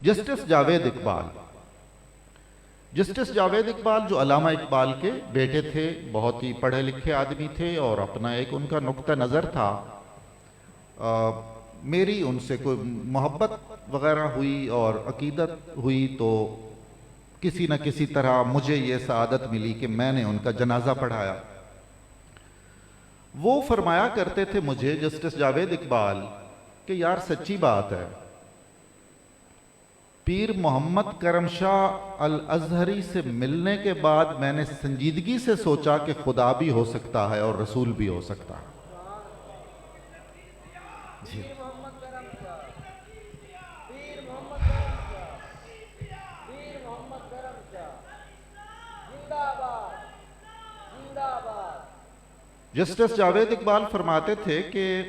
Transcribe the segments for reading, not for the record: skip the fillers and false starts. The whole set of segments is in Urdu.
جسٹس جاوید اقبال جسٹس جاوید اقبال جو علامہ اقبال کے بیٹے تھے، بہت ہی پڑھے لکھے آدمی تھے، اور اپنا ایک ان کا نقطہ نظر تھا. میری ان سے کوئی محبت وغیرہ ہوئی اور عقیدت ہوئی تو کسی نہ کسی طرح مجھے یہ سعادت ملی کہ میں نے ان کا جنازہ پڑھایا. وہ فرمایا کرتے تھے مجھے جسٹس جاوید اقبال کہ یار سچی بات ہے، پیر محمد کرم شاہ الازہری سے ملنے کے بعد میں نے سنجیدگی سے سوچا کہ خدا بھی ہو سکتا ہے اور رسول بھی ہو سکتا ہے. جی جسٹس جاوید اقبال فرماتے تھے کہ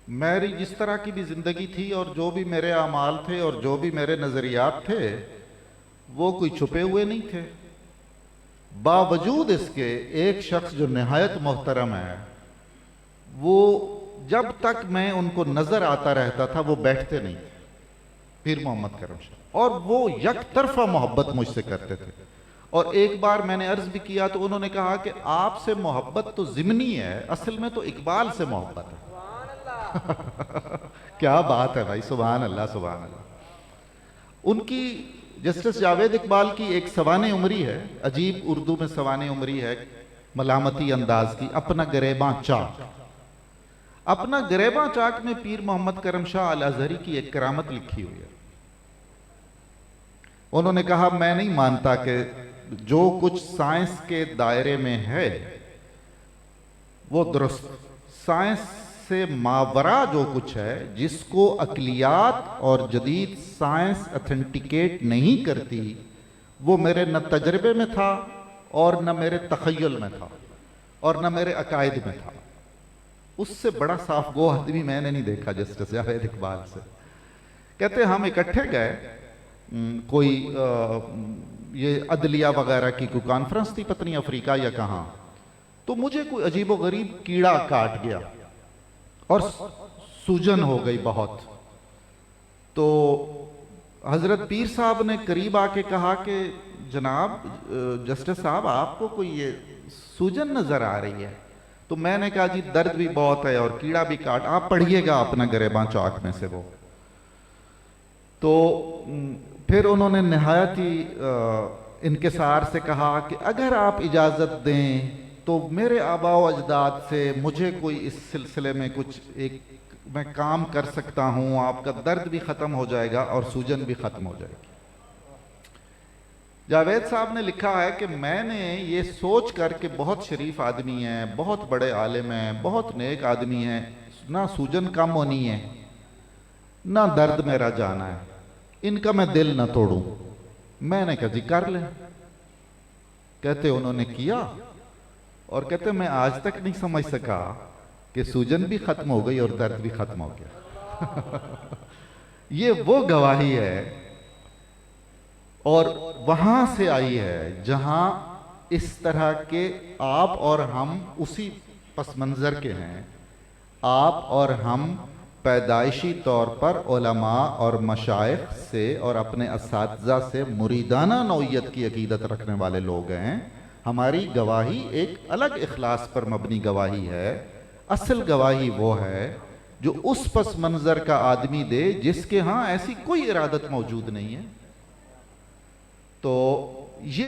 میری جس طرح کی بھی زندگی تھی اور جو بھی میرے اعمال تھے اور جو بھی میرے نظریات تھے وہ کوئی چھپے ہوئے نہیں تھے. باوجود اس کے ایک شخص جو نہایت محترم ہے، وہ جب تک میں ان کو نظر آتا رہتا تھا وہ بیٹھتے نہیں تھے، پیر محمد کرم شاہ، اور وہ یک طرفہ محبت مجھ سے کرتے تھے. اور ایک بار میں نے عرض بھی کیا تو انہوں نے کہا کہ آپ سے محبت تو ضمنی ہے، اصل میں تو اقبال سے محبت ہے. کیا بات ہے بھائی، سبحان اللہ سبحان اللہ. ان کی جسٹس جاوید اقبال کی ایک سوانح عمری ہے، عجیب اردو میں سوانح عمری ہے، ملامتی انداز کی، اپنا گریباں چاک. اپنا گریباں چاک میں پیر محمد کرم شاہ الازہری کی ایک کرامت لکھی ہوئی ہے. انہوں نے کہا میں نہیں مانتا کہ جو کچھ سائنس کے دائرے میں ہے وہ درست، سائنس سے ماورا جو کچھ ہے جس کو عقلیات اور جدید سائنس اتھینٹیکیٹ نہیں کرتی، وہ میرے نہ تجربے میں تھا اور نہ میرے تخیل میں تھا اور نہ میرے عقائد میں تھا. اس سے بڑا صاف گو آدمی میں نے نہیں دیکھا جسٹس جاوید اقبال سے. کہتے ہم اکٹھے گئے، کوئی یہ عدلیہ وغیرہ کی کوئی کانفرنس تھی، پتہ نہیں افریقہ یا کہاں، تو مجھے کوئی عجیب و غریب کیڑا کاٹ گیا اور سوجن ہو گئی بہت. تو حضرت پیر صاحب نے قریب آ کے کہا کہ جناب جسٹس صاحب آپ کو کوئی یہ سوجن نظر آ رہی ہے؟ تو میں نے کہا جی درد بھی بہت ہے اور کیڑا بھی کاٹ، آپ پڑھیے گا اپنا گریباں چاک میں سے وہ. تو پھر انہوں نے نہایت ہی انکسار سے کہا کہ اگر آپ اجازت دیں تو میرے آباء و اجداد سے مجھے کوئی اس سلسلے میں کچھ ایک میں کام کر سکتا ہوں، آپ کا درد بھی ختم ہو جائے گا اور سوجن بھی ختم ہو جائے گی. جاوید صاحب نے لکھا ہے کہ میں نے یہ سوچ کر کہ بہت شریف آدمی ہیں، بہت بڑے عالم ہیں، بہت نیک آدمی ہیں، نہ سوجن کم ہونی ہے نہ درد میرا جانا ہے، ان کا میں دل نہ توڑوں. میں نے کہا جی کر لیں. کہتے انہوں نے کیا اور کہتے میں آج تک نہیں سمجھ سکا کہ سوجن بھی ختم ہو گئی اور درد بھی ختم ہو گیا. یہ وہ گواہی ہے اور وہاں سے آئی ہے جہاں اس طرح کے آپ اور ہم اسی پس منظر کے ہیں. آپ اور ہم پیدائشی طور پر علماء اور مشائخ سے اور اپنے اساتذہ سے مریدانہ نوعیت کی عقیدت رکھنے والے لوگ ہیں. ہماری گواہی ایک الگ اخلاص پر مبنی گواہی ہے. اصل گواہی وہ ہے جو اس پس منظر کا آدمی دے جس کے ہاں ایسی کوئی ارادت موجود نہیں ہے. تو یہ